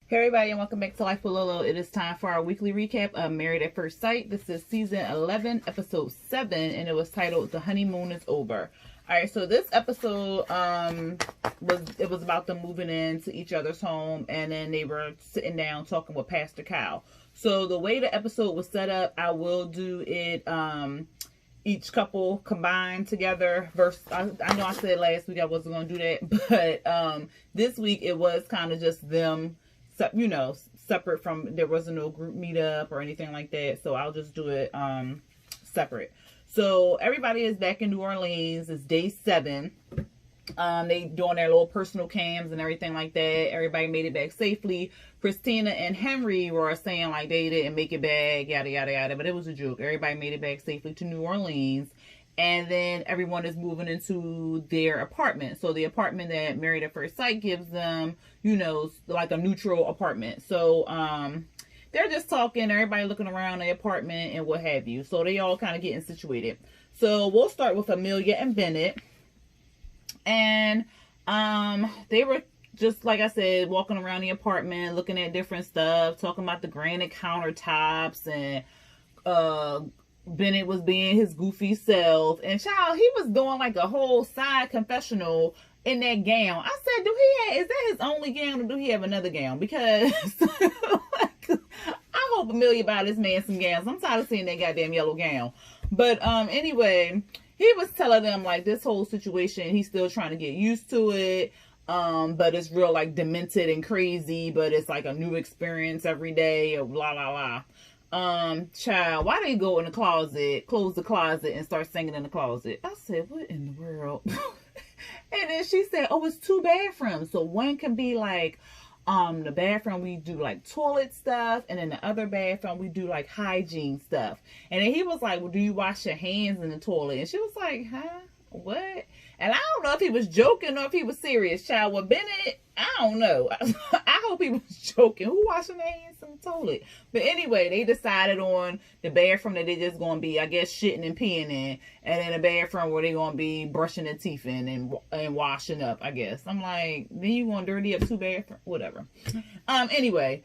Hey everybody, and welcome back to Life with Lolo. It is time for our weekly recap of Married at First Sight. This is season 11, episode 7, and it was titled The Honeymoon is Over. Alright, so this episode was about them moving into each other's home, and then they were sitting down talking with Pastor Kyle. So the way the episode was set up, I will do it each couple combined together versus I know I said last week I wasn't going to do that, but this week it was kind of just them, separate from, there wasn't no group meetup or anything like that, so I'll just do it separate. So everybody is back in New Orleans. It's day 7. They doing their little personal cams and everything like that. Everybody made it back safely. Christina and Henry were saying like they didn't make it back, yada yada yada, but it was a joke. Everybody made it back safely to New Orleans. And then everyone is moving into their apartment. So the apartment that Married at First Sight gives them, like a neutral apartment. So they're just talking, everybody looking around the apartment and what have you. So they all kind of getting situated. So we'll start with Amelia and Bennett. And they were just, like I said, walking around the apartment, looking at different stuff, talking about the granite countertops, and Bennett was being his goofy self. And child, he was doing like a whole side confessional in that gown. I said, is that his only gown, or do he have another gown? Because I hope Amelia buy this man some gowns. I'm tired of seeing that goddamn yellow gown. But anyway, he was telling them like this whole situation, he's still trying to get used to it. But it's real like demented and crazy, but it's like a new experience every day, or blah blah blah. Child, why they go in the closet, close the closet, and start singing in the closet? I said, what in the world? And then she said, oh, it's 2 bathrooms. So one can be like, the bathroom we do like toilet stuff, and in the other bathroom we do like hygiene stuff. And then he was like, well, do you wash your hands in the toilet? And she was like, huh? What? And I don't know if he was joking or if he was serious, child. With Bennett, I don't know. I hope he was joking. Who washing their hands in the toilet? But anyway, they decided on the bathroom that they just gonna be, I guess, shitting and peeing in, and then the bathroom where they gonna be brushing their teeth in and washing up, I guess. I'm like, then you gonna dirty up 2 bathrooms? Whatever. Anyway,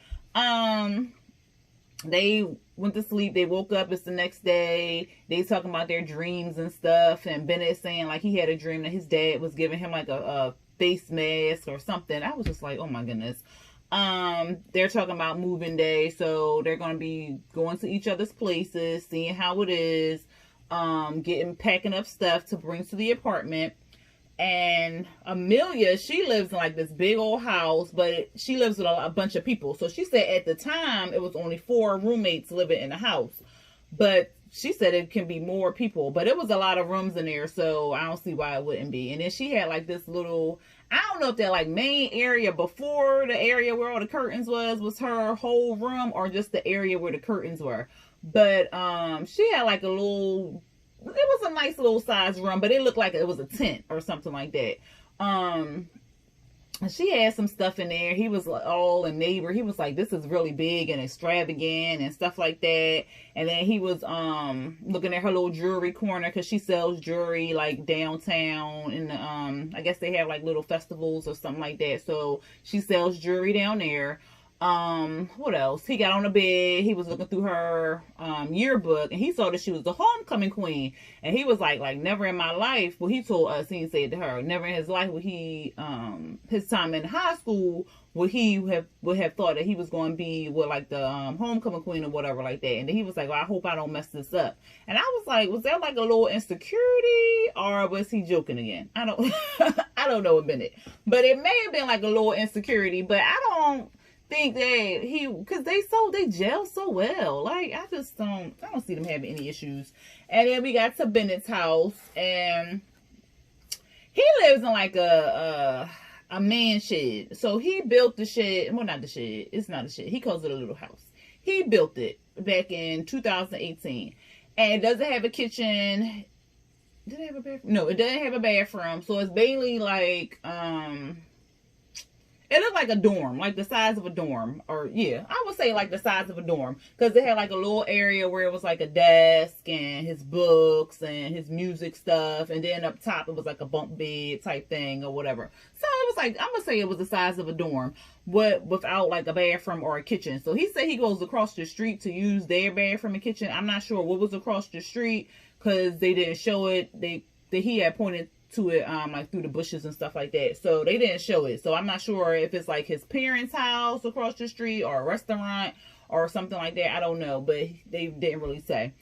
they went to sleep. They woke up. It's the next day. They talking about their dreams and stuff. And Bennett saying like he had a dream that his dad was giving him like a face mask or something. I was just like, oh my goodness. They're talking about moving day. So they're going to be going to each other's places, seeing how it is, packing up stuff to bring to the apartment. And Amelia, she lives in like this big old house, but she lives with a bunch of people. So she said at the time it was only 4 roommates living in the house, but she said it can be more people, but it was a lot of rooms in there. So I don't see why it wouldn't be. And then she had like this little, I don't know if that like main area before the area where all the curtains was her whole room, or just the area where the curtains were. But she had like a little, it was a nice little size room, but it looked like it was a tent or something like that. She had some stuff in there. He was all a neighbor. He was like, this is really big and extravagant and stuff like that. And then he was looking at her little jewelry corner, because she sells jewelry like downtown in the I guess they have like little festivals or something like that. So she sells jewelry down there. What else? He got on the bed. He was looking through her yearbook, and he saw that she was the homecoming queen. And he was like never in my life. Well, he told us, he said to her, never in his life would he, his time in high school, would have thought that he was going to be with like the homecoming queen or whatever like that. And then he was like, well, I hope I don't mess this up. And I was like, was that like a little insecurity, or was he joking again? I don't I don't know a minute, but it may have been like a little insecurity. But I don't think that because they gel so well. Like I don't see them having any issues. And then we got to Bennett's house, and he lives in like a man shed. So he built the shed. Well, not the shed. It's not a shed. He calls it a little house. He built it back in 2018, and it doesn't have a kitchen. Did it have a bathroom? No, it doesn't have a bathroom. So it's mainly like It looked like a dorm, like the size of a dorm. Or, yeah, I would say like the size of a dorm. Because it had like a little area where it was like a desk and his books and his music stuff. And then up top, it was like a bunk bed type thing or whatever. So it was like, I'm going to say it was the size of a dorm, but without like a bathroom or a kitchen. So he said he goes across the street to use their bathroom and kitchen. I'm not sure what was across the street because they didn't show it. He had pointed to it like through the bushes and stuff like that, so they didn't show it. So I'm not sure if it's like his parents' house across the street or a restaurant or something like that. I don't know, but they didn't really say.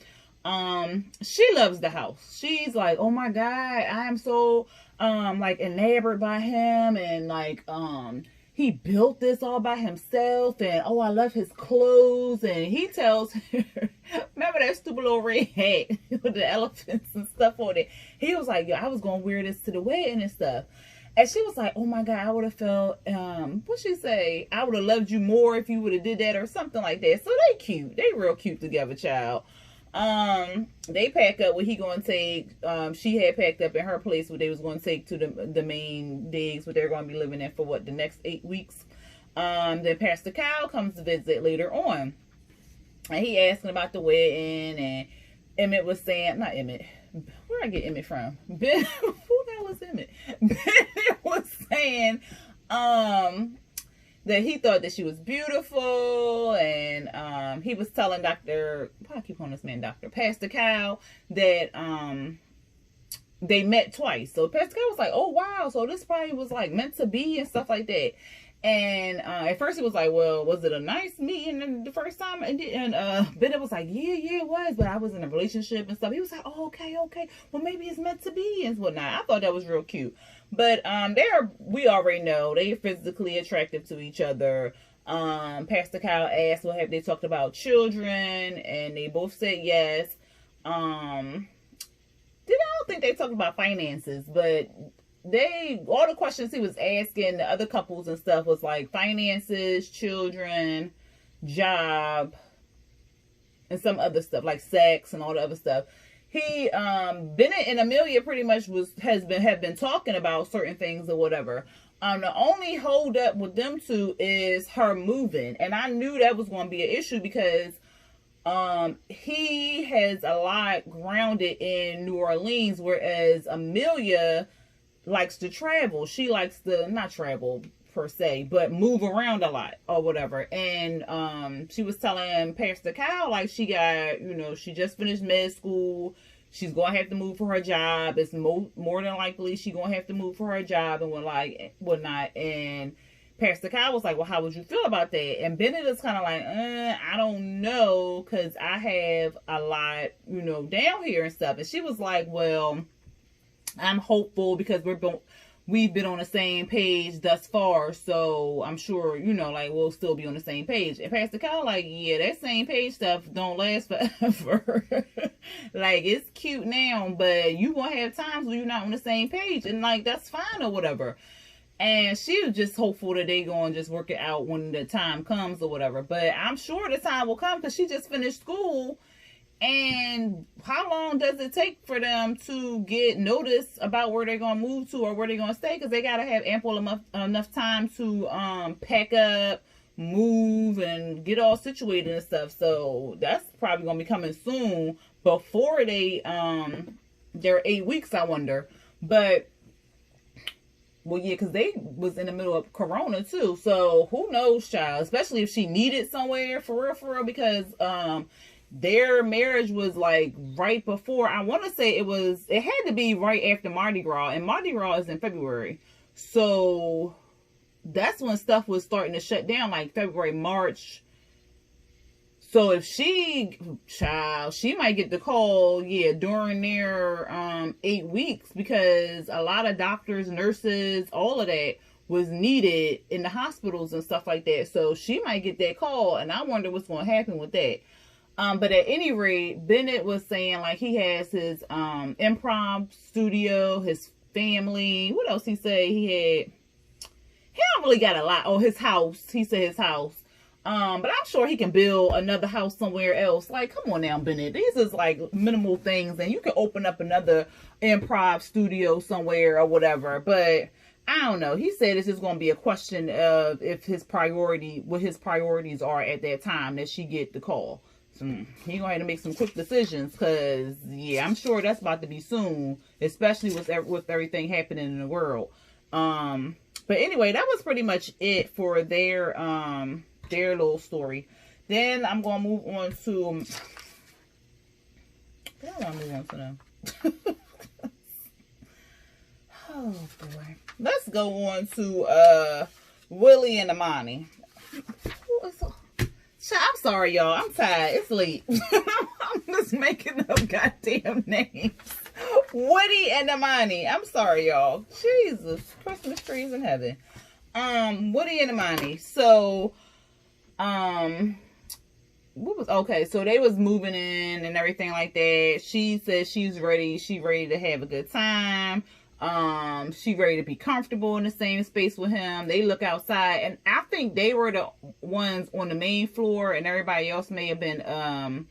She loves the house. She's like, oh my god, I am so like enamored by him, and like he built this all by himself, and oh, I love his clothes. And he tells her, remember that stupid little red hat with the elephants and stuff on it? He was like, yeah, I was gonna wear this to the wedding and stuff. And she was like, oh my god, I would have felt what'd she say, I would have loved you more if you would have did that, or something like that. So they cute, they real cute together, child. They pack up what he gonna take. She had packed up in her place what they was gonna take to the main digs, what they're gonna be living in for what, the next 8 weeks. Then Pastor Kyle comes to visit later on, and he asking about the wedding, and Emmett was saying, not Emmett, where I get Emmett from? Ben, who the hell is Emmett? Bennett was saying, that he thought that she was beautiful, and he was telling Pastor Kyle, that they met twice. So Pastor Kyle was like, oh wow, so this probably was like meant to be and stuff like that. And at first he was like, well, was it a nice meeting the first time? And Bennett was like, yeah, it was, but I was in a relationship and stuff. He was like, oh, okay, well maybe it's meant to be and whatnot. I thought that was real cute. But we already know they're physically attractive to each other. Pastor Kyle asked, well, have they talked about children? And they both said yes. I don't think they talked about finances, but all the questions he was asking the other couples and stuff was like finances, children, job, and some other stuff like sex and all the other stuff. Bennett and Amelia pretty much have been talking about certain things or whatever. The only hold up with them two is her moving, and I knew that was going to be an issue because he has a lot grounded in New Orleans, whereas Amelia likes to travel. She likes to not travel per se, but move around a lot or whatever. And she was telling Pastor Kyle, like, she got, she just finished med school. She's gonna have to move for her job. It's more than likely she gonna have to move for her job and whatnot. And Pastor Kyle was like, well, how would you feel about that? And Bennett is kind of like, I don't know, because I have a lot, down here and stuff. And she was like, well, I'm hopeful because we've been on the same page thus far, so I'm sure, we'll still be on the same page. And Pastor Kyle, like, yeah, that same page stuff don't last forever. Like, it's cute now, but you gonna have times when you're not on the same page, and like, that's fine or whatever. And she was just hopeful that they gonna just work it out when the time comes or whatever. But I'm sure the time will come because she just finished school. And how long does it take for them to get notice about where they're going to move to or where they're going to stay? Because they got to have ample enough time to pack up, move, and get all situated and stuff. So that's probably going to be coming soon before their 8 weeks, I wonder. But, well, yeah, because they was in the middle of Corona, too. So who knows, child? Especially if she needed somewhere, for real, because their marriage was like right before, I want to say it had to be right after Mardi Gras, and Mardi Gras is in February. So that's when stuff was starting to shut down, like February, March. So if she might get the call, yeah, during their 8 weeks, because a lot of doctors, nurses, all of that was needed in the hospitals and stuff like that. So she might get that call, and I wonder what's going to happen with that. But at any rate, Bennett was saying like he has his improv studio, his family. What else he said? He don't really got a lot. Oh, his house. He said his house. But I'm sure he can build another house somewhere else. Like, come on now, Bennett. These is like minimal things, and you can open up another improv studio somewhere or whatever. But I don't know. He said it's just going to be a question of if what his priorities are at that time that she get the call. So he going to have to make some quick decisions because, yeah, I'm sure that's about to be soon, especially with everything happening in the world. But anyway, that was pretty much it for their little story. Then I'm going to move on to... What do I move on to them? Oh, boy. Let's go on to Willie and Amani. I'm sorry, y'all. I'm tired. It's late. I'm just making up goddamn names. Woody and Amani. I'm sorry, y'all. Jesus. Christmas trees in heaven. Woody and Amani. So, so they was moving in and everything like that. She said she's ready. She ready to have a good time. She ready to be comfortable in the same space with him. They look outside, and I think they were the ones on the main floor, and everybody else may have been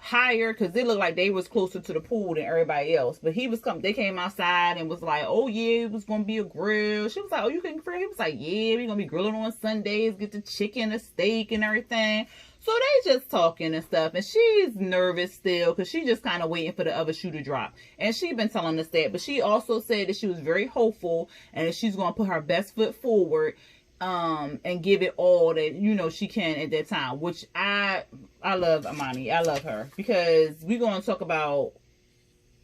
higher because it looked like they was closer to the pool than everybody else. But they came outside and was like, oh yeah, it was gonna be a grill. She was like, oh, you can grill? He was like, yeah, we're gonna be grilling on Sundays, get the chicken, the steak, and everything. So they just talking and stuff, and she's nervous still because she just kind of waiting for the other shoe to drop. And she been telling us that, but she also said that she was very hopeful and that she's going to put her best foot forward and give it all that, she can at that time, which I love Amani. I love her because we're going to talk about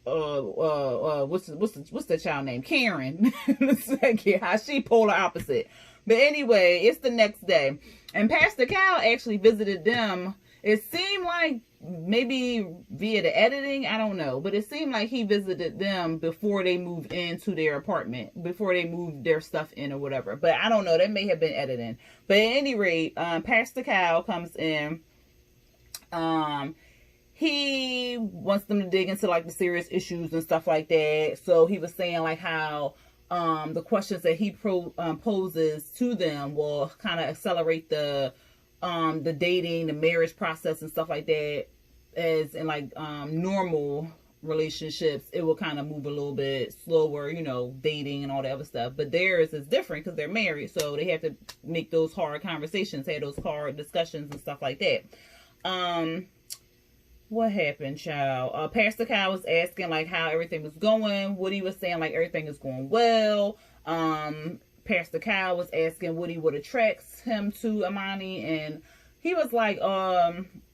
what's the child name? Karen. How she polar opposite. But anyway, it's the next day. And Pastor Cal actually visited them. It seemed like maybe via the editing, I don't know. But it seemed like he visited them before they moved into their apartment. Before they moved their stuff in or whatever. But I don't know. That may have been editing. But at any rate, Pastor Cal comes in. He wants them to dig into like the serious issues and stuff like that. So he was saying like how... the questions that he poses to them will kind of accelerate the dating, the marriage process and stuff like that. As in like normal relationships, it will kind of move a little bit slower, dating and all that other stuff. But theirs is different because they're married, so they have to make those hard conversations, have those hard discussions and stuff like that. What happened, child? Pastor Kyle was asking like how everything was going. Woody was saying like everything is going well. Pastor Kyle was asking Woody what attracts him to Amani, and he was like,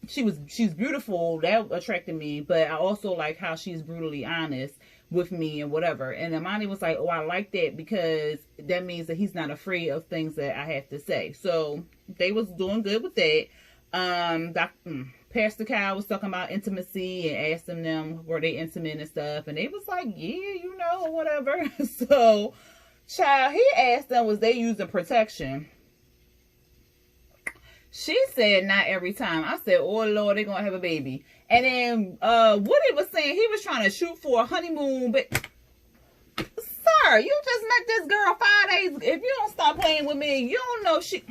she's beautiful. That attracted me, but I also like how she's brutally honest with me and whatever. And Amani was like, oh, I like that because that means that he's not afraid of things that I have to say. So they was doing good with that. Pastor Kyle was talking about intimacy and asking them were they intimate and stuff, and they was like, yeah, whatever. So, child, he asked them was they using protection. She said not every time. I said, oh Lord, they're gonna have a baby. And then Woody was saying he was trying to shoot for a honeymoon, but sir, you just met this girl 5 days. If you don't stop playing with me, you don't know she.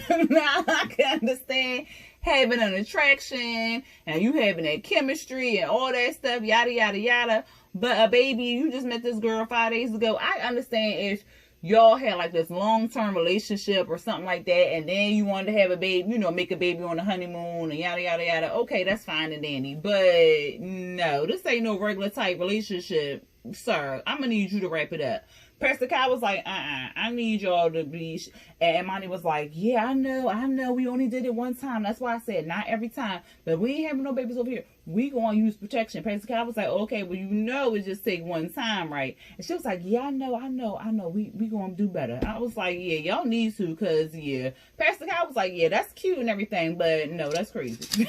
Now I can understand having an attraction and you having that chemistry and all that stuff, yada yada yada. But a baby, you just met this girl 5 days ago. I understand if y'all had like this long-term relationship or something like that, and then you wanted to have a baby, make a baby on the honeymoon and yada yada yada. Okay, that's fine and dandy. But no, this ain't no regular type relationship, sir. I'm gonna need you to wrap it up. Pastor Kyle was like, I need y'all to be... And Amani was like, yeah, I know. We only did it one time. That's why I said not every time. But we ain't having no babies over here. We gonna use protection. Pastor Kyle was like, okay, well, it just take one time, right? And she was like, yeah, I know. We gonna do better. I was like, yeah, y'all need to, because, yeah. Pastor Kyle was like, yeah, that's cute and everything, but no, that's crazy.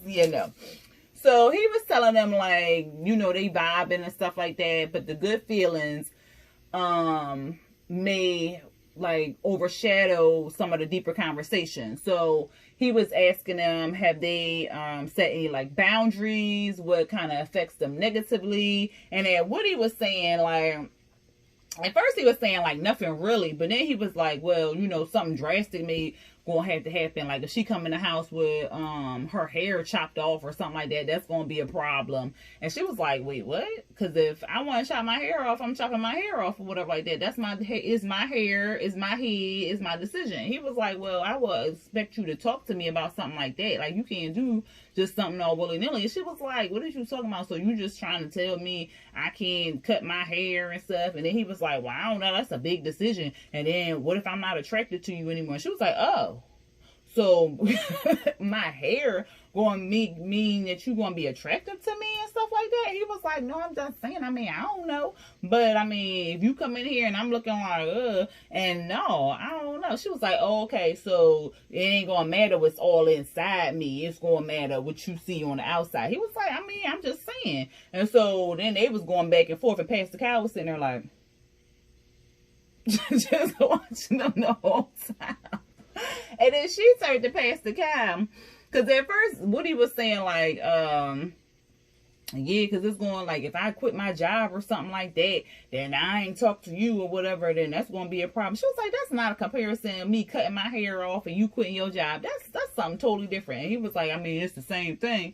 No. So he was telling them, like, they vibing and stuff like that, but the good feelings may like overshadow some of the deeper conversations. So he was asking them, have they set any like boundaries, what kind of affects them negatively? And then Woody was saying, like, at first he was saying like nothing really, but then he was like, well, something drastic may gonna have to happen. Like if she come in the house with her hair chopped off or something like that, that's gonna be a problem. And she was like, wait, what? Because if I want to chop my hair off, I'm chopping my hair off or whatever like that. That's my is my hair, is my head, is my decision. He was like, well, I will expect you to talk to me about something like that. Like you can't do just something all willy-nilly. And she was like, what are you talking about? So you just trying to tell me I can't cut my hair and stuff? And then he was like, well, I don't know, that's a big decision. And then what if I'm not attracted to you anymore? And she was like, oh, so my hair going to mean that you're going to be attracted to me and stuff like that? He was like, no, I'm just saying, I mean, I don't know. But I mean, if you come in here and I'm looking like, and no, I don't know. She was like, oh, okay, so it ain't going to matter what's all inside me. It's going to matter what you see on the outside. He was like, I mean, I'm just saying. And so then they was going back and forth, and Pastor Kyle was sitting there like, just watching them the whole time. And then she turned to Pastor Kyle, because at first Woody was saying like, yeah, because it's going like, if I quit my job or something like that, then I ain't talk to you or whatever, then that's going to be a problem. She was like, that's not a comparison of me cutting my hair off and you quitting your job. That's something totally different. And he was like, I mean, it's the same thing.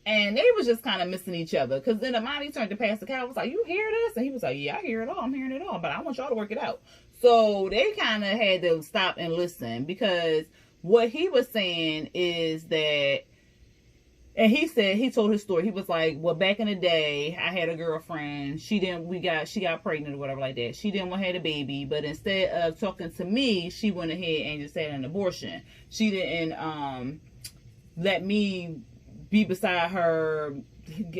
And they was just kind of missing each other. Because then Amani turned to Pastor Kyle, was like, you hear this? And he was like, yeah, I hear it all. I'm hearing it all. But I want y'all to work it out. So they kind of had to stop and listen. Because what he was saying is that, and he said, he told his story. He was like, well, back in the day, I had a girlfriend. She got pregnant or whatever like that. She didn't want to have a baby. But instead of talking to me, she went ahead and just had an abortion. She didn't let me be beside her,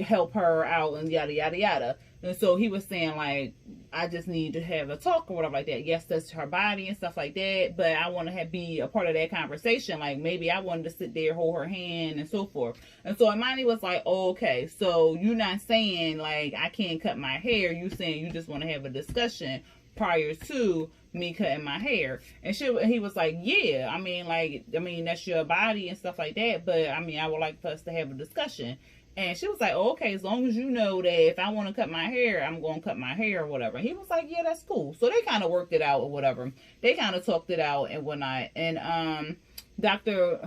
help her out, and yada, yada, yada. And so he was saying, like, I just need to have a talk or whatever like that. Yes, that's her body and stuff like that, but I want to be a part of that conversation. Like, maybe I wanted to sit there, hold her hand, and so forth. And so Amani was like, oh, okay, so you're not saying, like, I can't cut my hair. You saying you just want to have a discussion prior to me cutting my hair. And he was like, yeah, I mean, that's your body and stuff like that, but I mean, I would like for us to have a discussion. And she was like, oh, okay, as long as you know that if I want to cut my hair, I'm going to cut my hair or whatever. And he was like, yeah, that's cool. So they kind of worked it out or whatever. They kind of talked it out and whatnot. And Pastor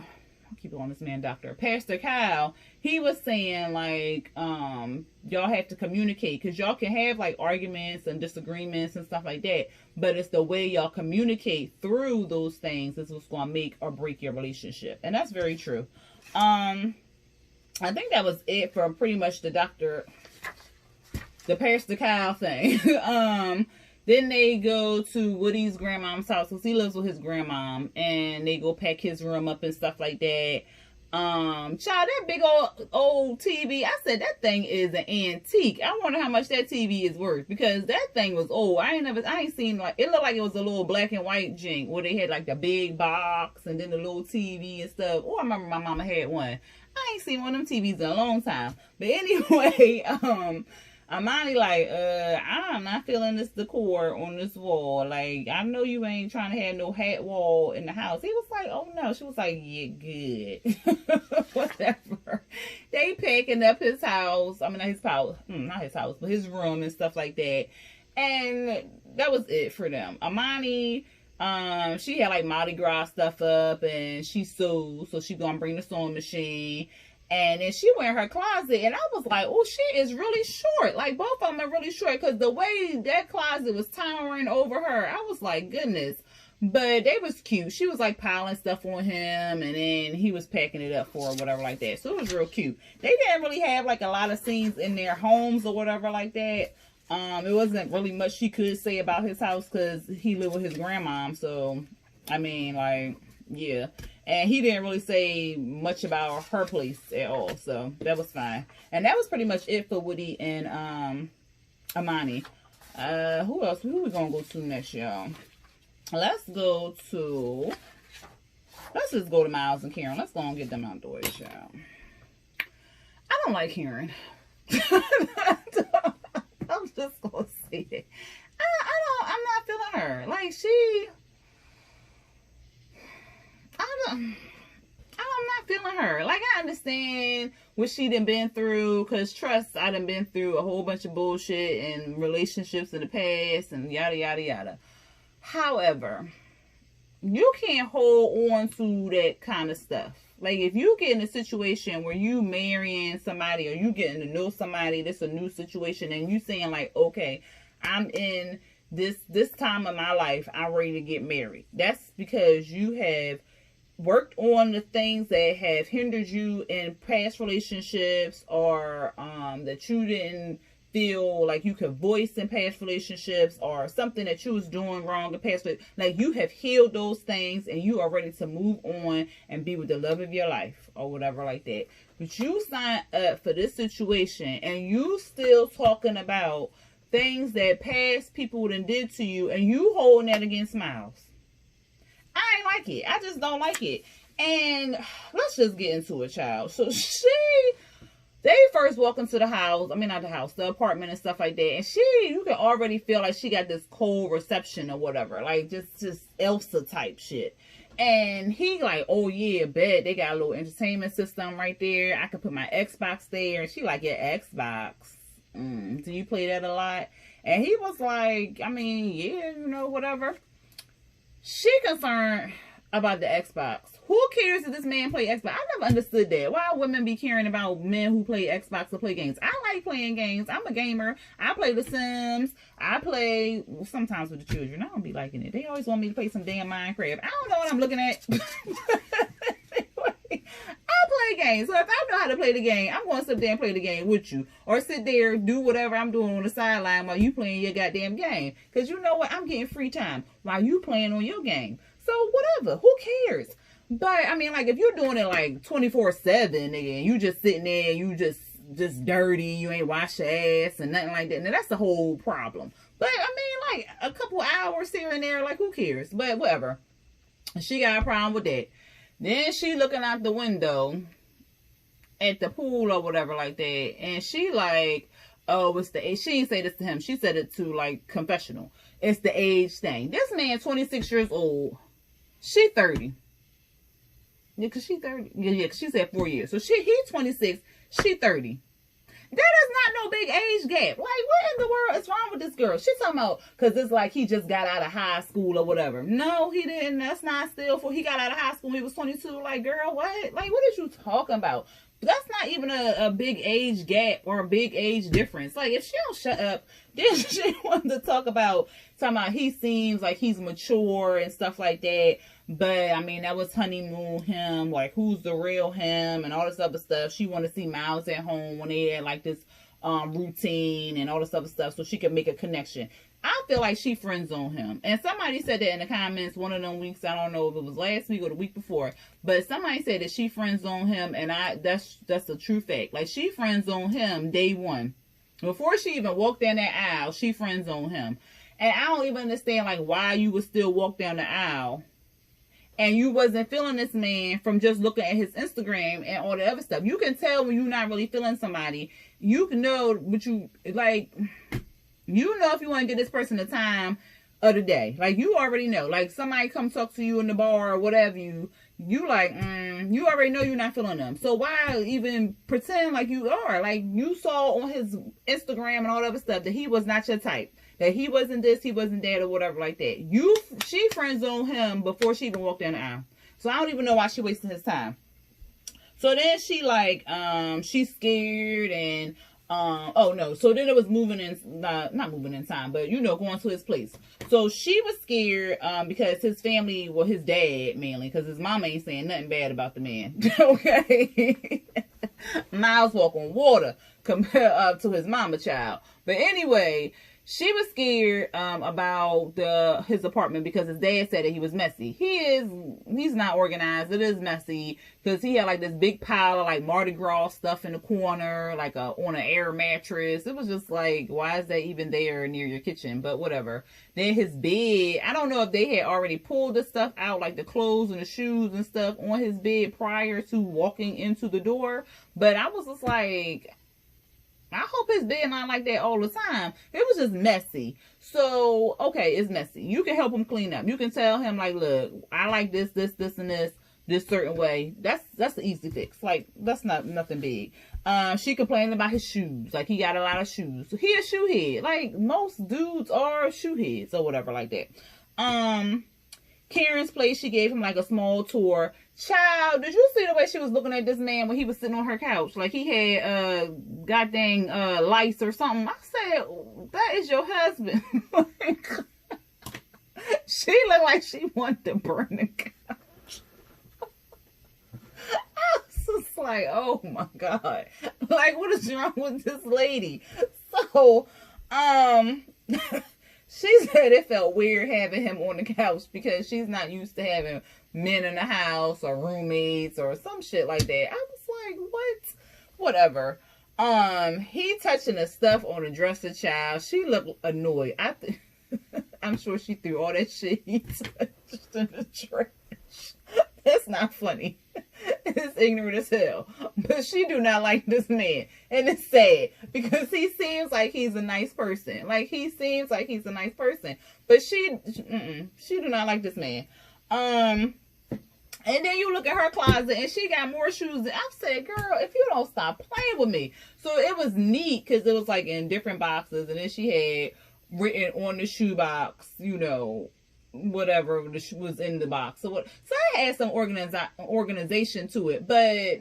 Kyle, he was saying, like, y'all have to communicate, because y'all can have, like, arguments and disagreements and stuff like that, but it's the way y'all communicate through those things is what's going to make or break your relationship. And that's very true. I think that was it for pretty much the Pastor Kyle thing. Then they go to Woody's grandmom's house, because he lives with his grandmom, and they go pack his room up and stuff like that. Child, that big old TV, I said that thing is an antique. I wonder how much that TV is worth, because that thing was old. I ain't seen, like, it looked like it was a little black and white jink where they had like the big box and then the little TV and stuff. Oh, I remember my mama had one. I ain't seen one of them TVs in a long time. But anyway, Amani like, I'm not feeling this decor on this wall. Like, I know you ain't trying to have no hat wall in the house. He was like, oh no. She was like, yeah, good. Whatever. They packing up his house. I mean, not his house. Not his house, but his room and stuff like that. And that was it for them. Amani, she had like Mardi Gras stuff up, and she sewed, so she gonna bring the sewing machine. And then she went in her closet, and I was like, oh, she is really short. Like, both of them are really short, because the way that closet was towering over her, I was like, goodness. But they was cute. She was like piling stuff on him, and then he was packing it up for her, whatever like that. So it was real cute. They didn't really have like a lot of scenes in their homes or whatever like that. It wasn't really much she could say about his house, because he lived with his grandmom. So, I mean, like, yeah. And he didn't really say much about her place at all. So, that was fine. And that was pretty much it for Woody and Amani. Who else? Who we going to go to next, y'all? Let's just go to Miles and Karen. Let's go and get them out the way, y'all. I don't like Karen. I'm just gonna say that. I'm not feeling her. Like, I'm not feeling her. Like, I understand what she done been through, because trust, I done been through a whole bunch of bullshit and relationships in the past and yada, yada, yada. However, you can't hold on to that kind of stuff. Like, if you get in a situation where you marrying somebody or you getting to know somebody, this a new situation, and you saying like, okay, I'm in this time of my life, I'm ready to get married. That's because you have worked on the things that have hindered you in past relationships, or that you didn't feel like you could voice in past relationships, or something that you was doing wrong in past. Like, you have healed those things and you are ready to move on and be with the love of your life or whatever like that. But you signed up for this situation and you still talking about things that past people done did to you, and you holding that against Miles. I ain't like it. I just don't like it. And let's just get into it, child. So they first walk into the house. I mean, not the house, the apartment and stuff like that. And you can already feel like she got this cold reception or whatever. Like, just Elsa type shit. And he like, oh yeah, bet they got a little entertainment system right there. I can put my Xbox there. And she like, yeah, Xbox. Do you play that a lot? And he was like, I mean, yeah, you know, whatever. She concerned about the Xbox. Who cares if this man play Xbox? I never understood that. Why women be caring about men who play Xbox or play games? I like playing games. I'm a gamer. I play The Sims. I play sometimes with the children. I don't be liking it. They always want me to play some damn Minecraft. I don't know what I'm looking at. I play games. So if I know how to play the game, I'm going to sit there and play the game with you. Or sit there, do whatever I'm doing on the sideline while you playing your goddamn game. Because you know what? I'm getting free time while you playing on your game. So whatever. Who cares? But, I mean, like, if you're doing it, like, 24/7, nigga, and you just sitting there, you just dirty, you ain't wash your ass and nothing like that. Now, that's the whole problem. But, I mean, like, a couple hours here and there, like, who cares? But, whatever. She got a problem with that. Then she looking out the window at the pool or whatever like that. And she like, oh, it's the age. She didn't say this to him. She said it to, like, confessional. It's the age thing. This man, 26 years old. She 30. Yeah, because she 30. Yeah, because she said 4 years. So he's 26. She 30. That is not no big age gap. Like, what in the world is wrong with this girl? She's talking about, because it's like he just got out of high school or whatever. No, he didn't. That's not still for he got out of high school when he was 22. Like, girl, what? Like, what is you talking about? That's not even a big age gap or a big age difference. Like, if she don't shut up, then she wanted to talking about he seems like he's mature and stuff like that. But, I mean, that was honeymoon him. Like, who's the real him and all this other stuff. She wanted to see Miles at home when they had, like, this routine and all this other stuff so she could make a connection. I feel like she friend zoned him. And somebody said that in the comments one of them weeks. I don't know if it was last week or the week before. But somebody said that she friend zoned him. And that's a true fact. Like, she friend zoned him day one. Before she even walked down that aisle, she friend zoned him. And I don't even understand, like, why you would still walk down the aisle and you wasn't feeling this man from just looking at his Instagram and all the other stuff. You can tell when you're not really feeling somebody. You can know what you, like, you know if you want to give this person the time of the day. Like, you already know. Like, somebody come talk to you in the bar or whatever, you like, you already know you're not feeling them. So why even pretend like you are? Like, you saw on his Instagram and all the other stuff that he was not your type. That he wasn't this, he wasn't that, or whatever like that. She friend zoned him before she even walked down the aisle. So I don't even know why she wasting his time. So then she like, she's scared and, oh no. So then it was moving in, not moving in time, but you know, going to his place. So she was scared, because his family, well, his dad mainly, because his mama ain't saying nothing bad about the man. Okay. Miles walk on water compared to his mama child. But anyway, she was scared about his apartment because his dad said that he was messy. He's not organized. It is messy because he had like this big pile of like Mardi Gras stuff in the corner, like on an air mattress. It was just like, why is that even there near your kitchen? But whatever. Then his bed, I don't know if they had already pulled the stuff out, like the clothes and the shoes and stuff on his bed prior to walking into the door. But I was just like, I hope his bed not like that all the time. It was just messy. So, okay, it's messy. You can help him clean up. You can tell him, like, look, I like this, and this certain way. That's the easy fix. Like, that's not nothing big. She complained about his shoes. Like, he got a lot of shoes. So he a shoe head. Like, most dudes are shoe heads or whatever like that. Karen's place, she gave him like a small tour. Child, did you see the way she was looking at this man when he was sitting on her couch? Like he had goddamn lice or something. I said, that is your husband. She looked like she wanted to burn the couch. I was just like, oh my God. Like, what is wrong with this lady? So, she said it felt weird having him on the couch because she's not used to having men in the house or roommates or some shit like that. I was like, what? Whatever. He touching the stuff on the dresser, child. She looked annoyed. I'm sure she threw all that shit he touched in the trash. That's not funny. It's ignorant as hell. But she do not like this man. And it's sad because he seems like he's a nice person. Like he seems like he's a nice person. But she do not like this man. And then you look at her closet and she got more shoes. I said, girl, if you don't stop playing with me. So it was neat because it was like in different boxes. And then she had written on the shoebox, you know, whatever was in the box. So I had some organization to it, but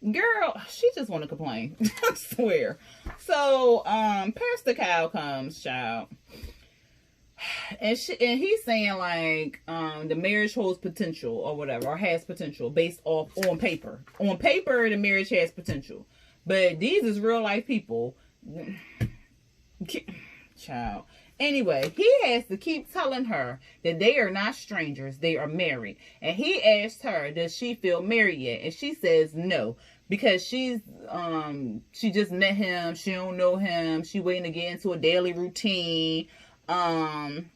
girl, she just want to complain. I swear. So Pastor Kyle comes, child, and he's saying like the marriage holds potential or whatever, or has potential based off on paper. On paper, the marriage has potential, but these is real life people, child. Anyway, he has to keep telling her that they are not strangers. They are married. And he asked her, does she feel married yet? And she says no. Because she just met him. She don't know him. She waiting to get into a daily routine. Miles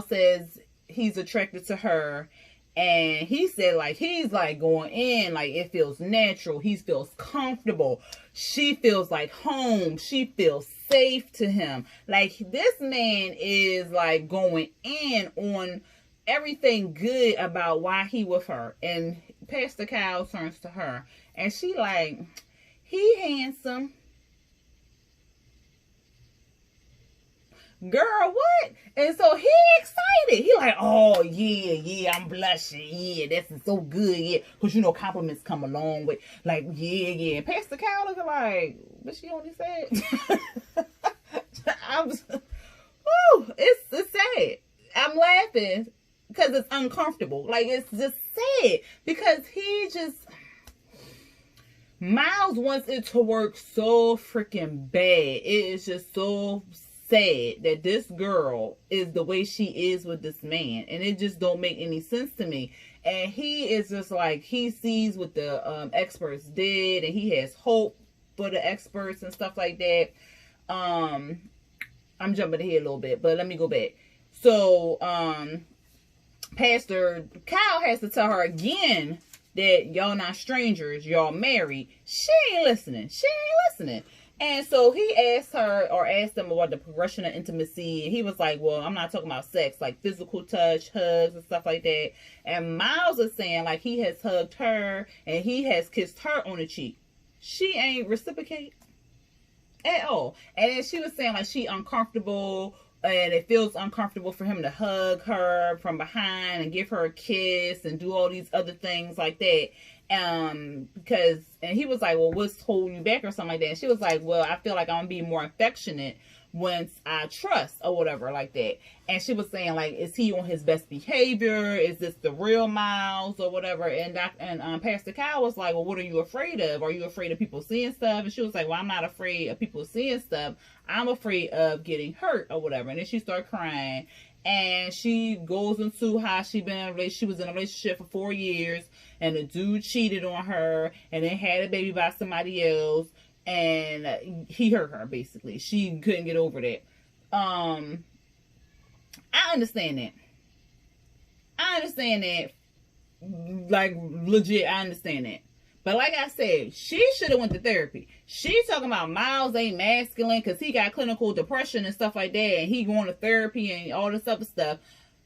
says he's attracted to her. And he said, like, he's like going in, like it feels natural. He feels comfortable. She feels like home. She feels safe to him. Like this man is like going in on everything good about why he with her. And Pastor Kyle turns to her and she like, he handsome. Girl, what? And so he excited. He like, oh yeah, I'm blushing. Yeah, this is so good. Yeah, because you know compliments come a long way. Like, yeah. And Pastor Kyle looking like, but she only said. It's sad. I'm laughing because it's uncomfortable. Like it's just sad because Miles wants it to work so freaking bad. It is just so sad that this girl is the way she is with this man, and it just don't make any sense to me. And he is just like, he sees what the experts did, and he has hope for the experts and stuff like that. I'm jumping ahead a little bit, but let me go back. So Pastor Kyle has to tell her again that y'all not strangers, y'all married. She ain't listening. And so he asked him about the progression of intimacy. And he was like, well, I'm not talking about sex, like physical touch, hugs, and stuff like that. And Miles is saying, like, he has hugged her and he has kissed her on the cheek. She ain't reciprocate at all. And then she was saying, like, she uncomfortable and it feels uncomfortable for him to hug her from behind and give her a kiss and do all these other things like that. And he was like, well, what's holding you back or something like that? And she was like, well, I feel like I'm gonna be more affectionate once I trust or whatever like that. And she was saying, like, is he on his best behavior? Is this the real Miles or whatever? And Pastor Kyle was like, well, what are you afraid of? Are you afraid of people seeing stuff? And she was like, well, I'm not afraid of people seeing stuff. I'm afraid of getting hurt or whatever. And then she started crying. And she goes into how she was in a relationship for 4 years, and the dude cheated on her, and then had a baby by somebody else, and he hurt her basically. She couldn't get over that. I understand that. Like legit, I understand that. But like I said, she should have went to therapy. She's talking about Miles ain't masculine because he got clinical depression and stuff like that. And he going to therapy and all this other stuff.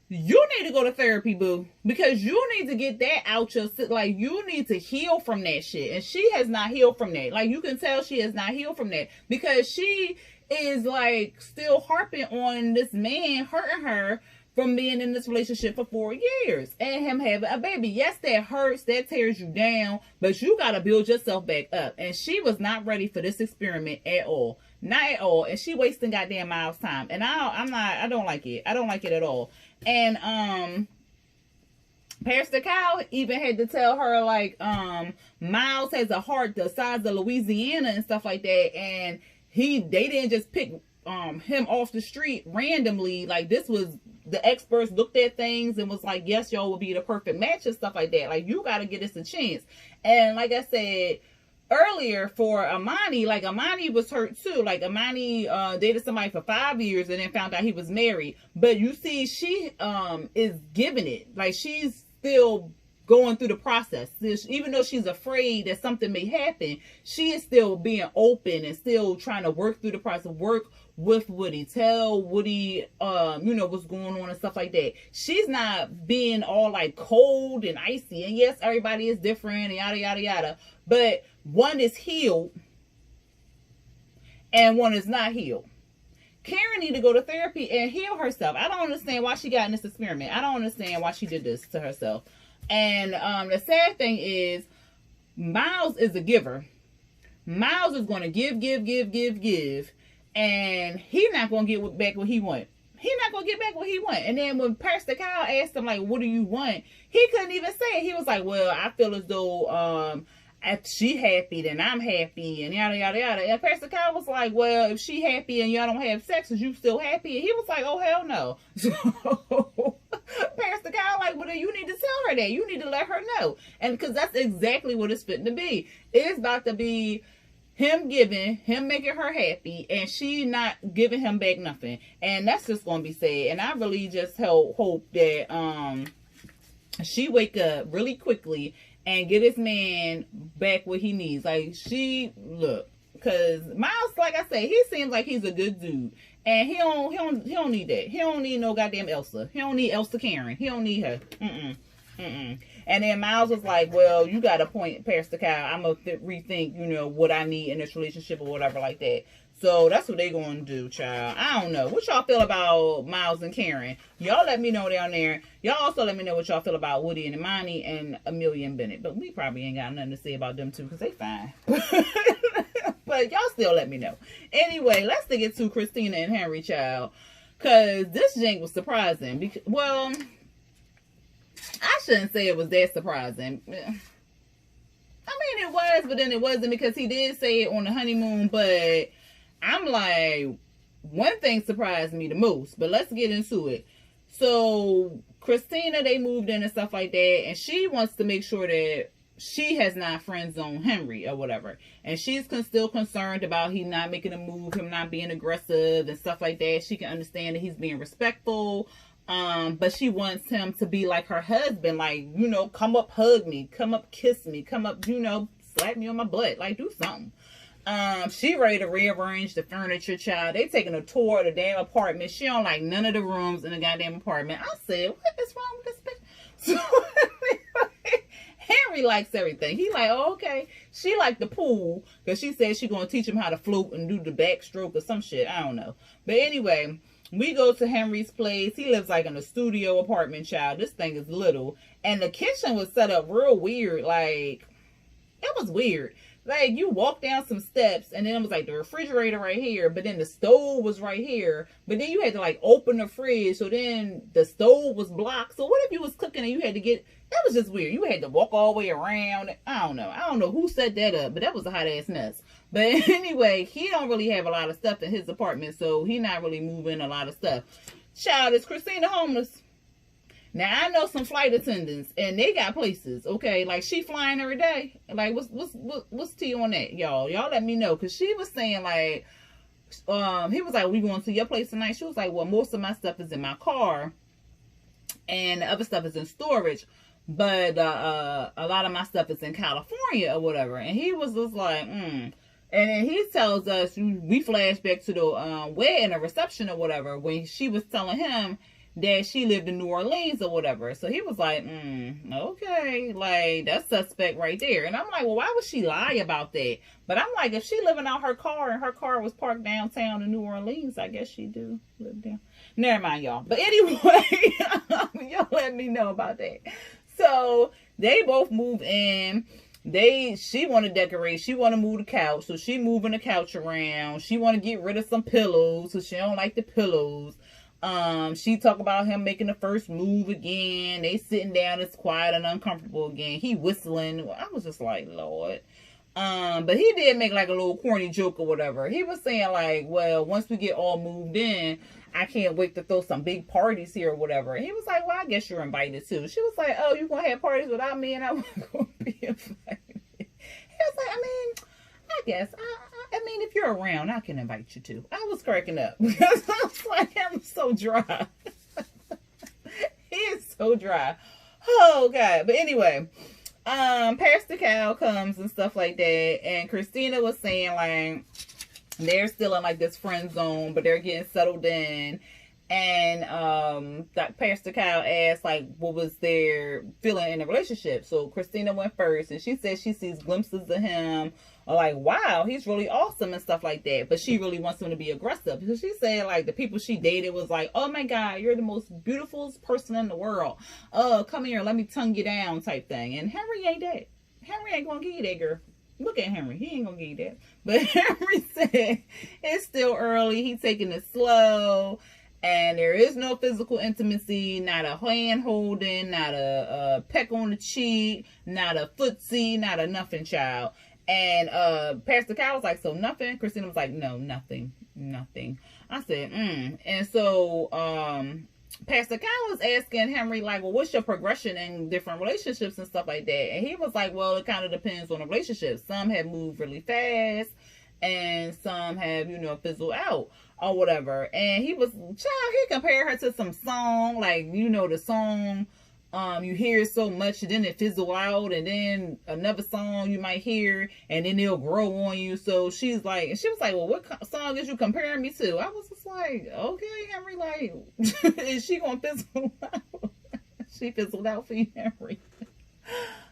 You need to go to therapy, boo. Because you need to get that out your... Like, you need to heal from that shit. And she has not healed from that. Like, you can tell she has not healed from that. Because she is, like, still harping on this man hurting her from being in this relationship for 4 years and him having a baby. Yes, that hurts, that tears you down, but you got to build yourself back up. And she was not ready for this experiment at all. Not at all. And she wasting goddamn Miles' time. And I don't like it. I don't like it at all. And, Pastor Kyle even had to tell her, like, Miles has a heart the size of Louisiana and stuff like that. And they didn't just pick him off the street randomly. Like, this was, the experts looked at things and was like, yes, y'all will be the perfect match and stuff like that. Like, you got to get us a chance. And like I said earlier, for Amani, like, Amani was hurt too. Like, Amani dated somebody for 5 years and then found out he was married. But you see, she is giving it. Like, she's still going through the process. Even though she's afraid that something may happen, she is still being open and still trying to work through the process, work with Woody, tell Woody, what's going on and stuff like that. She's not being all like cold and icy. And yes, everybody is different and yada, yada, yada. But one is healed and one is not healed. Karen need to go to therapy and heal herself. I don't understand why she got in this experiment. I don't understand why she did this to herself. And the sad thing is, Miles is a giver. Miles is going to give. And he's not going to get back what he wants. He's not going to get back what he wants. And then when Pastor Kyle asked him, like, what do you want? He couldn't even say it. He was like, well, I feel as though if she happy, then I'm happy, and yada, yada, yada. And Pastor Kyle was like, well, if she happy and y'all don't have sex, is you still happy? And he was like, oh, hell no. So Pastor Kyle, like, well, then you need to tell her that. You need to let her know. And because that's exactly what it's fitting to be. It's about to be him giving, him making her happy, and she not giving him back nothing. And that's just going to be sad. And I really just hope that she wake up really quickly and get his man back what he needs. Like, because Miles, like I say, he seems like he's a good dude. And he don't need that. He don't need no goddamn Elsa. He don't need Elsa Karen. He don't need her. And then Miles was like, well, you got a point, Pastor Kyle. I'm going to rethink, what I need in this relationship or whatever like that. So that's what they going to do, child. I don't know. What y'all feel about Miles and Karen? Y'all let me know down there. Y'all also let me know what y'all feel about Woody and Amani and Amelia and Bennett. But we probably ain't got nothing to say about them too because they fine. But y'all still let me know. Anyway, let's get to Christina and Henry, child. Because this jank was surprising. Because, well, I shouldn't say it was that surprising. I mean, it was, but then it wasn't because he did say it on the honeymoon. But I'm like, one thing surprised me the most. But let's get into it. So, Christina, they moved in and stuff like that. And she wants to make sure that she has not friend zoned Henry or whatever. And she's still concerned about he not making a move, him not being aggressive and stuff like that. She can understand that he's being respectful. But she wants him to be like her husband. Like, come up, hug me. Come up, kiss me. Come up, slap me on my butt. Like, do something. She ready to rearrange the furniture, child. They taking a tour of the damn apartment. She don't like none of the rooms in the goddamn apartment. I said, what is wrong with this bitch? So, Henry likes everything. He like, oh, okay. She like the pool because she said she gonna teach him how to float and do the backstroke or some shit. I don't know. But anyway, we go to Henry's place. He lives like in a studio apartment, child. This thing is little. And the kitchen was set up real weird. Like, it was weird. Like, you walk down some steps, and then it was like the refrigerator right here, but then the stove was right here. But then you had to like open the fridge, so then the stove was blocked. So what if you was cooking and you had to get, that was just weird. You had to walk all the way around. I don't know who set that up, but that was a hot ass mess. But anyway, he don't really have a lot of stuff in his apartment, so he not really moving a lot of stuff. Child, is Christina homeless? Now, I know some flight attendants, and they got places, okay? Like, she flying every day. Like, what's tea on that, y'all? Y'all let me know, because she was saying, like, he was like, we going to your place tonight? She was like, well, most of my stuff is in my car, and the other stuff is in storage, but a lot of my stuff is in California or whatever. And he was just like, And then he tells us, we flash back to the wedding or reception or whatever, when she was telling him that she lived in New Orleans or whatever. So he was like, okay, like, that's suspect right there. And I'm like, well, why would she lie about that? But I'm like, if she living out her car and her car was parked downtown in New Orleans, I guess she do live down. Never mind, y'all. But anyway, y'all let me know about that. So they both move in. She want to decorate. She want to move the couch. So she moving the couch around. She want to get rid of some pillows. So she don't like the pillows. She talk about him making the first move again. They sitting down. It's quiet and uncomfortable again. He whistling. I was just like, Lord. But he did make like a little corny joke or whatever. He was saying like, well, once we get all moved in, I can't wait to throw some big parties here or whatever. And he was like, well, I guess you're invited too. She was like, oh, you gonna have parties without me and I wasn't gonna be invited. He was like, I guess. I mean, if you're around, I can invite you too. I was cracking up because I was like, I'm so dry. He is so dry. Oh God. But anyway, Pastor Cal comes and stuff like that, and Christina was saying like they're still in like this friend zone, but they're getting settled in. And Pastor Cal asked like what was their feeling in the relationship. So Christina went first, and she said she sees glimpses of him, or like, wow, he's really awesome and stuff like that, but she really wants him to be aggressive, because she said like the people she dated was like, oh my God, you're the most beautiful person in the world, come here, let me tongue you down type thing. And Henry ain't that. Henry ain't gonna give you that, girl. Look at Henry, he ain't gonna give you that. But Henry said it's still early, he's taking it slow, and there is no physical intimacy, not a hand holding, not a peck on the cheek, not a footsie, not a nothing, child. And Pastor Kyle was like, so nothing? Christina was like, no, nothing. I said, And so Pastor Kyle was asking Henry, like, well, what's your progression in different relationships and stuff like that? And he was like, well, it kind of depends on the relationship. Some have moved really fast, and some have, fizzled out or whatever. And he compared her to some song, like, the song, you hear it so much, then it fizzle out, and then another song you might hear, and then it'll grow on you. So she was like, well, what song is you comparing me to? I was just like, okay, Henry, like, is she gonna fizzle out? She fizzled out for you, Henry.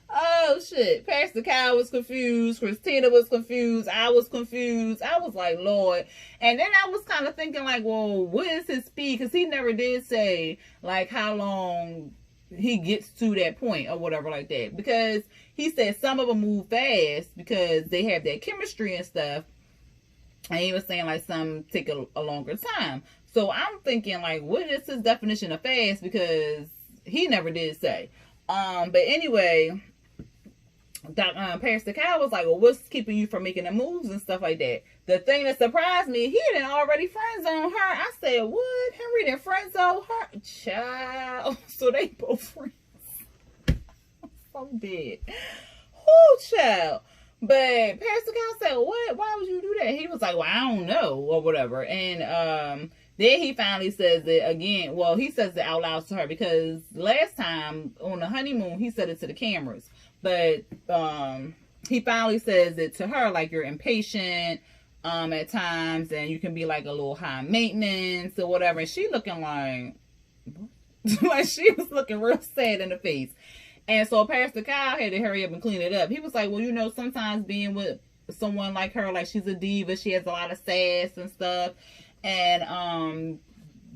Oh shit. Pastor Kyle was confused, Christina was confused, I was confused. I was like, Lord. And then I was kind of thinking like, well, what is his speed? Because he never did say like how long he gets to that point or whatever like that, because he said some of them move fast because they have that chemistry and stuff, and he was saying like some take a longer time. So I'm thinking like, what is his definition of fast, because he never did say. But anyway, Pastor Kyle was like, well, what's keeping you from making the moves and stuff like that? The thing that surprised me, he didn't already friend zone her. I said, what? Henry didn't friend zone her? Child. So they both friends. I'm dead. Oh, child. But Pastor Kyle said, what? Why would you do that? He was like, well, I don't know, or whatever. And then he finally says it again. Well, he says it out loud to her, because last time on the honeymoon, he said it to the cameras. But he finally says it to her, like, you're impatient at times, and you can be like a little high maintenance or whatever. And she looking like, like she was looking real sad in the face. And so Pastor Kyle had to hurry up and clean it up. He was like, well, sometimes being with someone like her, like she's a diva, she has a lot of sass and stuff, and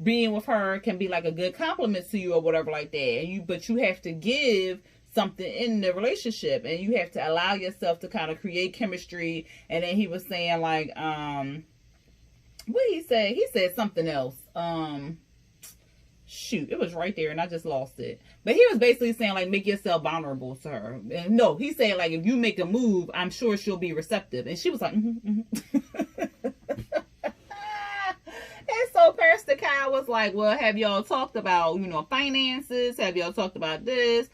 being with her can be like a good compliment to you or whatever like that. And but you have to give something in the relationship, and you have to allow yourself to kind of create chemistry. And then he was saying like, what did he say? He said something else. Shoot, it was right there and I just lost it. But he was basically saying like, make yourself vulnerable to her. And no, he said like, if you make a move, I'm sure she'll be receptive. And she was like, And so Pastor Kyle was like, well, have y'all talked about, finances? Have y'all talked about this?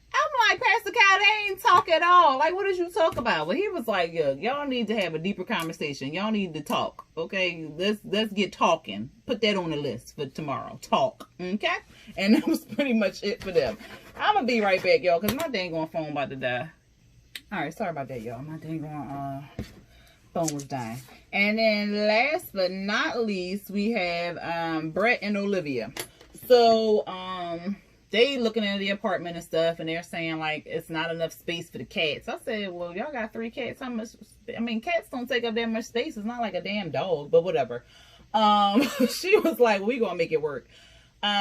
I'm like, Pastor Kyle, they ain't talk at all. Like, what did you talk about? Well, he was like, yeah, y'all need to have a deeper conversation. Y'all need to talk. Okay, let's get talking. Put that on the list for tomorrow. Talk. Okay? And that was pretty much it for them. I'm gonna be right back, y'all, because my dang on phone about to die. Alright, sorry about that, y'all. My dang on phone was dying. And then last but not least, we have Brett and Olivia. So they looking at the apartment and stuff, and they're saying like it's not enough space for the cats. I said, well, y'all got 3 cats. How much? I mean, cats don't take up that much space. It's not like a damn dog, but whatever. She was like, we gonna make it work.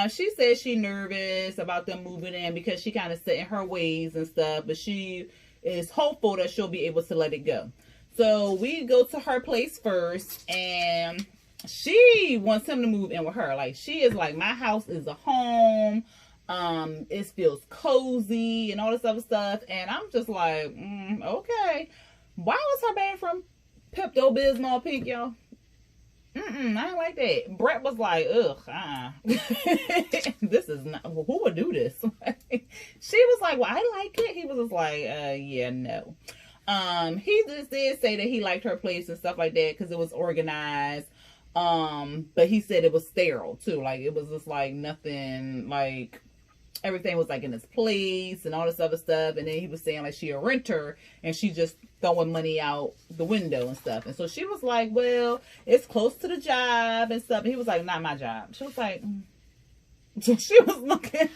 She said she nervous about them moving in because she kind of set in her ways and stuff, but she is hopeful that she'll be able to let it go. So we go to her place first, and she wants him to move in with her. Like, she is like, my house is a home. It feels cozy and all this other stuff. And I'm just like, okay. Why was her bathroom Pepto-Bismol pink, y'all? I ain't like that. Brett was like, ugh, this is not, who would do this? She was like, well, I like it. He was just like, yeah, no. He just did say that he liked her place and stuff like that because it was organized. But he said it was sterile too. Like, it was just like nothing, like everything was like in its place and all this other stuff. And then he was saying like she a renter and she just throwing money out the window and stuff. And so she was like, well, it's close to the job and stuff. And he was like, not my job. She was like, So she was looking,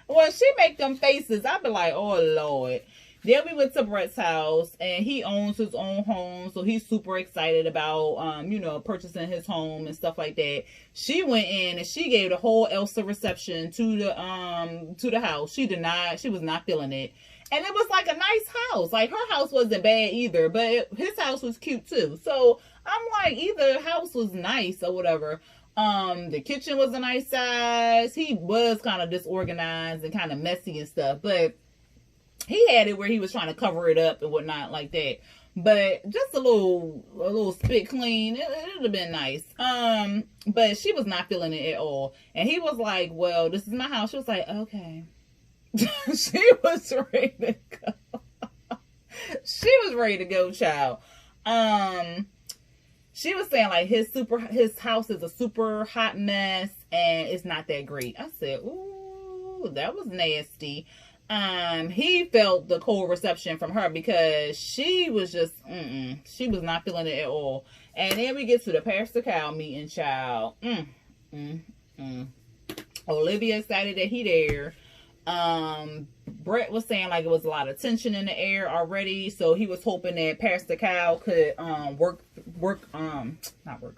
when she make them faces, I'd be like, oh Lord. Then we went to Brett's house, and he owns his own home, so he's super excited about, you know, purchasing his home and stuff like that. She went in and she gave the whole Elsa reception to the house. She was not feeling it, and it was like a nice house. Like, her house wasn't bad either, but his house was cute too. So I'm like, either house was nice or whatever. The kitchen was a nice size. He was kind of disorganized and kind of messy and stuff, but he had it where he was trying to cover it up and whatnot like that. But just a little spit clean. It would have been nice. But she was not feeling it at all. And he was like, well, this is my house. She was like, okay. She was ready to go. She was ready to go, child. She was saying like his house is a super hot mess and it's not that great. I said, ooh, that was nasty. He felt the cold reception from her because she was just, she was not feeling it at all. And then we get to the Pastor Cow meeting, child. Olivia excited that he there. Brett was saying like it was a lot of tension in the air already, so he was hoping that Pastor Cow could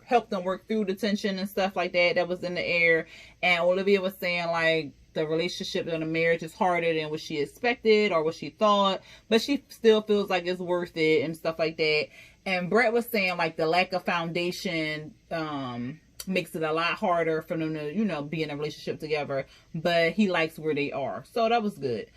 help them work through the tension and stuff like that was in the air. And Olivia was saying like the relationship and the marriage is harder than what she expected or what she thought, but she still feels like it's worth it and stuff like that. And Brett was saying like the lack of foundation makes it a lot harder for them to, you know, be in a relationship together, but he likes where they are, so that was good.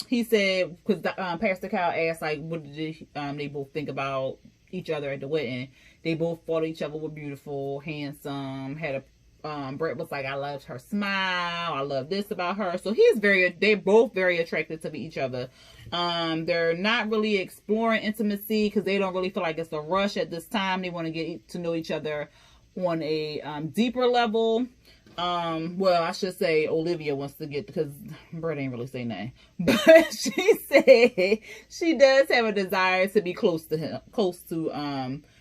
He said, because Pastor Kyle asked like what did they both think about each other at the wedding. They both thought each other were beautiful, handsome, had a Brett was like, I loved her smile, I love this about her. So they're both very attracted to each other. They're not really exploring intimacy because they don't really feel like it's a rush at this time. They want to get to know each other on a deeper level. Well, I should say Olivia wants to get, because Brett ain't really say nothing, but she said she does have a desire to be close to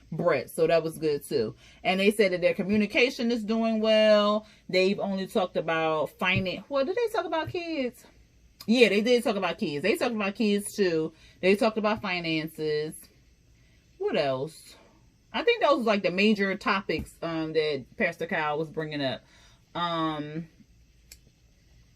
Brett, so that was good too. And they said that their communication is doing well. They've only talked about finance. Well, did they talk about kids? Yeah, they did talk about kids. They talked about kids too. They talked about finances. What else? I think those was like the major topics that Pastor Kyle was bringing up.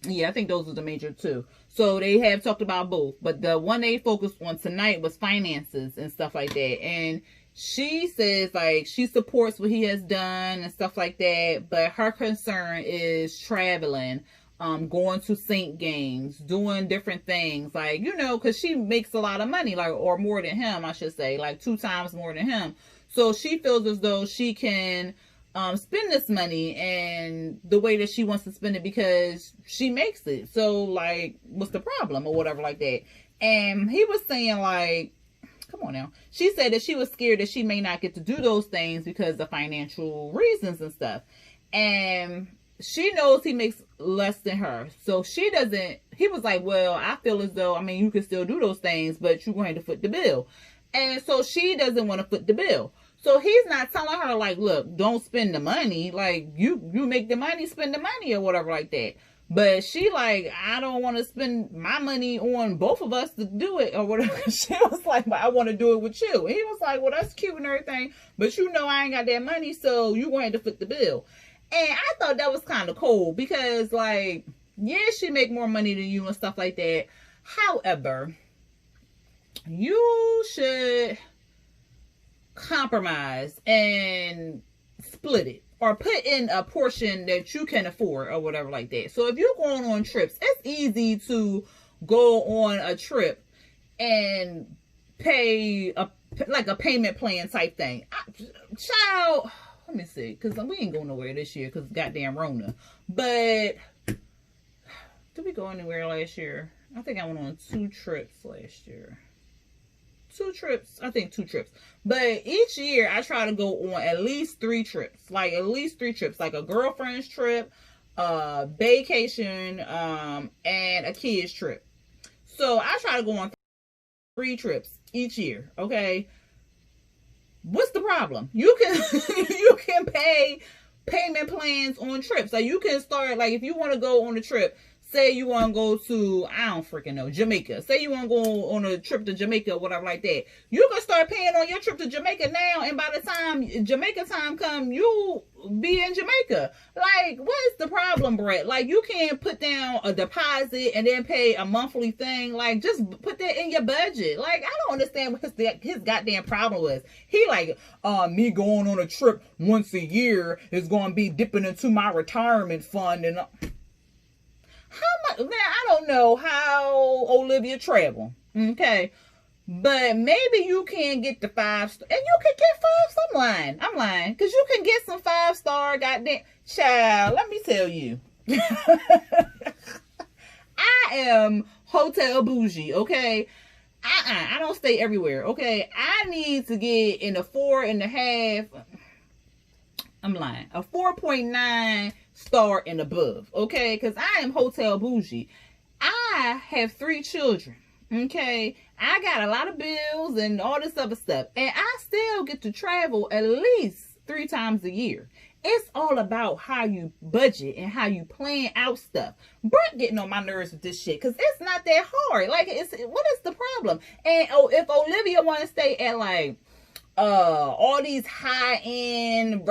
Yeah, I think those were the major two. So they have talked about both, but the one they focused on tonight was finances and stuff like that. And she says like she supports what he has done and stuff like that, but her concern is traveling, going to Saint games, doing different things, like, you know, because she makes a lot of money, like, or more than him, I should say, like 2 times more than him. So she feels as though she can spend this money and the way that she wants to spend it because she makes it. So like, what's the problem or whatever like that. And he was saying like, come on now. She said that she was scared that she may not get to do those things because of financial reasons and stuff. And she knows he makes less than her. So she doesn't, he was like, well, I feel as though, I mean, you can still do those things, but you're going to foot the bill. And so she doesn't want to foot the bill. So he's not telling her like, look, don't spend the money. Like you make the money, spend the money or whatever like that. But she like, I don't want to spend my money on both of us to do it or whatever. She was like, but I want to do it with you. And he was like, well, that's cute and everything, but you know I ain't got that money, so you going to foot the bill. And I thought that was kind of cool because, like, yeah, she make more money than you and stuff like that. However, you should compromise and split it, or put in a portion that you can afford or whatever like that. So if you're going on trips, it's easy to go on a trip and pay like a payment plan type thing. Child, let me see, because we ain't going nowhere this year because goddamn Rona. But did we go anywhere last year? I think I went on 2 trips last year. 2 trips, I think 2 trips. But each year I try to go on at least 3 trips. Like at least 3 trips. Like a girlfriend's trip, a vacation, and a kid's trip. So I try to go on 3 trips each year. Okay. What's the problem? You can you can pay payment plans on trips. Like you can start, like if you want to go on a trip, say you want to go to, I don't freaking know, Jamaica. Say you want to go on a trip to Jamaica or whatever like that. You can start paying on your trip to Jamaica now, and by the time Jamaica time come, you be in Jamaica. Like, what is the problem, Brett? Like, you can't put down a deposit and then pay a monthly thing. Like, just put that in your budget. Like, I don't understand what his goddamn problem was. He like, me going on a trip once a year is going to be dipping into my retirement fund and... How much? Now, I don't know how Olivia travel, okay? But maybe you can get the 5-star, and you can get 5. I'm lying, because you can get some 5-star goddamn child. Let me tell you, I am hotel bougie, okay? I don't stay everywhere, okay? I need to get in a 4.5. I'm lying, a 4.9 star and above, okay? Because I am hotel bougie. I have 3 children, okay? I got a lot of bills and all this other stuff, and I still get to travel at least 3 times a year. It's all about how you budget and how you plan out stuff. Brett getting on my nerves with this shit because it's not that hard. Like, what is the problem? And if Olivia want to stay at like all these high-end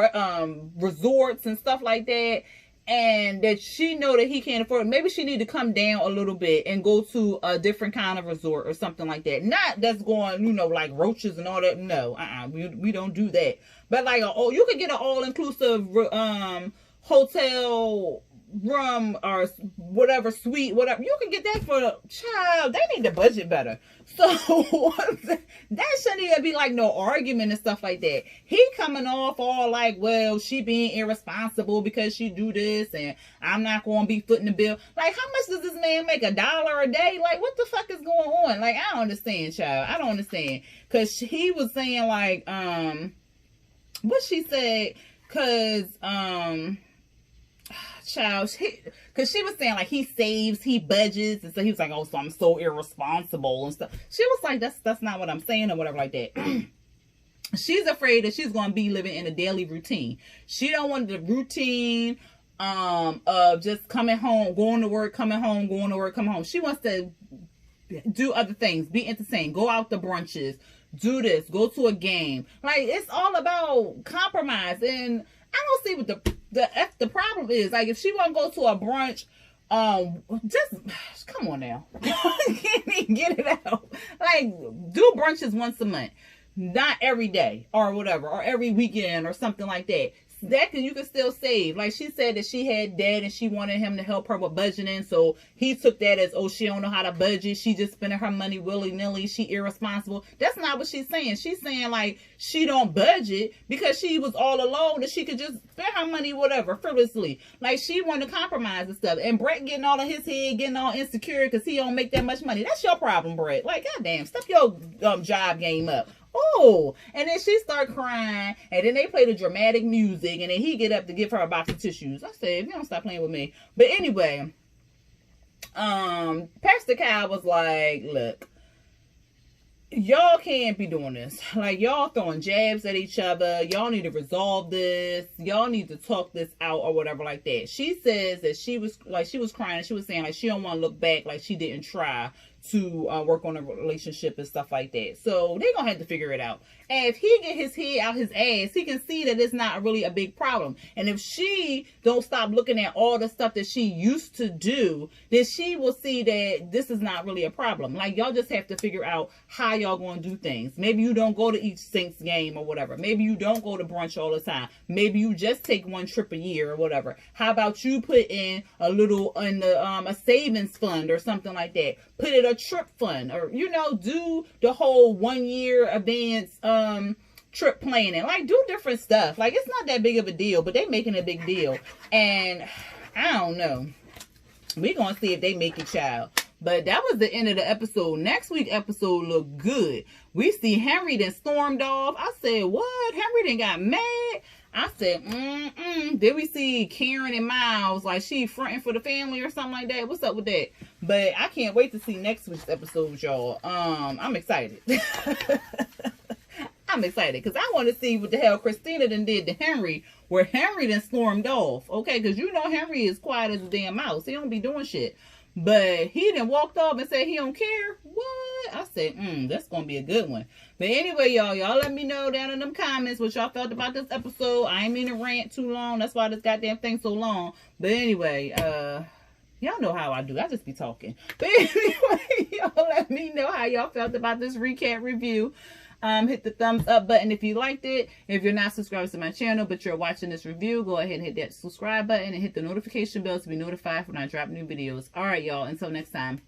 resorts and stuff like that, and that she know that he can't afford it, maybe she need to come down a little bit and go to a different kind of resort or something like that. Not that's going, you know, like Roaches and all that. No, we don't do that. But like, you could get an all-inclusive hotel room or whatever, suite, whatever. You can get that for the child. They need to budget better. So that shouldn't even be like no argument and stuff like that. He coming off all like, well, she being irresponsible because she do this and I'm not going to be footing the bill. Like, how much does this man make? $1 a day? Like, what the fuck is going on? Like, I don't understand, child. I don't understand. Because he was saying like, what she said, because child, because she was saying like he saves, he budgets, and so he was like, oh, so I'm so irresponsible and stuff. She was like, that's not what I'm saying or whatever like that. She's afraid that she's going to be living in a daily routine. She don't want the routine of just coming home, going to work, coming home, going to work, coming home. She wants to do other things, be entertained, go out to brunches, do this, go to a game. Like, it's all about compromise. And I don't see what the problem is. Like, if she want to go to a brunch, just come on now. Can't even get it out. Like, do brunches once a month, not every day or whatever, or every weekend or something like that. That you can still save. Like, she said that she had debt and she wanted him to help her with budgeting, so he took that as, oh, she don't know how to budget, she just spending her money willy-nilly, she irresponsible. That's not what she's saying. She's saying like she don't budget because she was all alone and she could just spend her money whatever frivolously. Like, she wanted to compromise and stuff, and Brett getting all in his head, getting all insecure because he don't make that much money. That's your problem, Brett. Like, goddamn, step your job game up. Oh, and then she start crying, and then they play the dramatic music, and then he get up to give her a box of tissues. I said, you don't stop playing with me. But anyway, Pastor Kyle was like, look, y'all can't be doing this. Like, y'all throwing jabs at each other. Y'all need to resolve this. Y'all need to talk this out or whatever like that. She says that she was crying. She was saying like she don't want to look back, like she didn't try to work on a relationship and stuff like that. So they're gonna have to figure it out. And if he get his head out his ass, he can see that it's not really a big problem. And if she don't stop looking at all the stuff that she used to do, then she will see that this is not really a problem. Like, y'all just have to figure out how y'all gonna do things. Maybe you don't go to each Saints game or whatever. Maybe you don't go to brunch all the time. Maybe you just take one trip a year or whatever. How about you put in a little in the a savings fund or something like that? Put it a trip fund, or do the whole 1 year advance trip planning. Like, do different stuff. Like, it's not that big of a deal, but they making a big deal. And I don't know. We're gonna see if they make it, child. But that was the end of the episode. Next week's episode looked good. We see Henry then stormed off. I said, what? Henry then got mad? I said, Then we see Karen and Miles, like she fronting for the family or something like that. What's up with that? But I can't wait to see next week's episode, y'all. I'm excited. I'm excited because I want to see what the hell Christina done did to Henry, where Henry done stormed off. Okay, because Henry is quiet as a damn mouse. He don't be doing shit. But he done walked off and said he don't care. What? I said, that's going to be a good one. But anyway, y'all let me know down in them comments what y'all felt about this episode. I ain't mean to rant too long. That's why this goddamn thing's so long. But anyway, y'all know how I do. I just be talking. But anyway, y'all let me know how y'all felt about this recap review. Hit the thumbs up button if you liked it. If you're not subscribed to my channel, but you're watching this review, go ahead and hit that subscribe button and hit the notification bell to be notified when I drop new videos. All right, y'all. Until next time.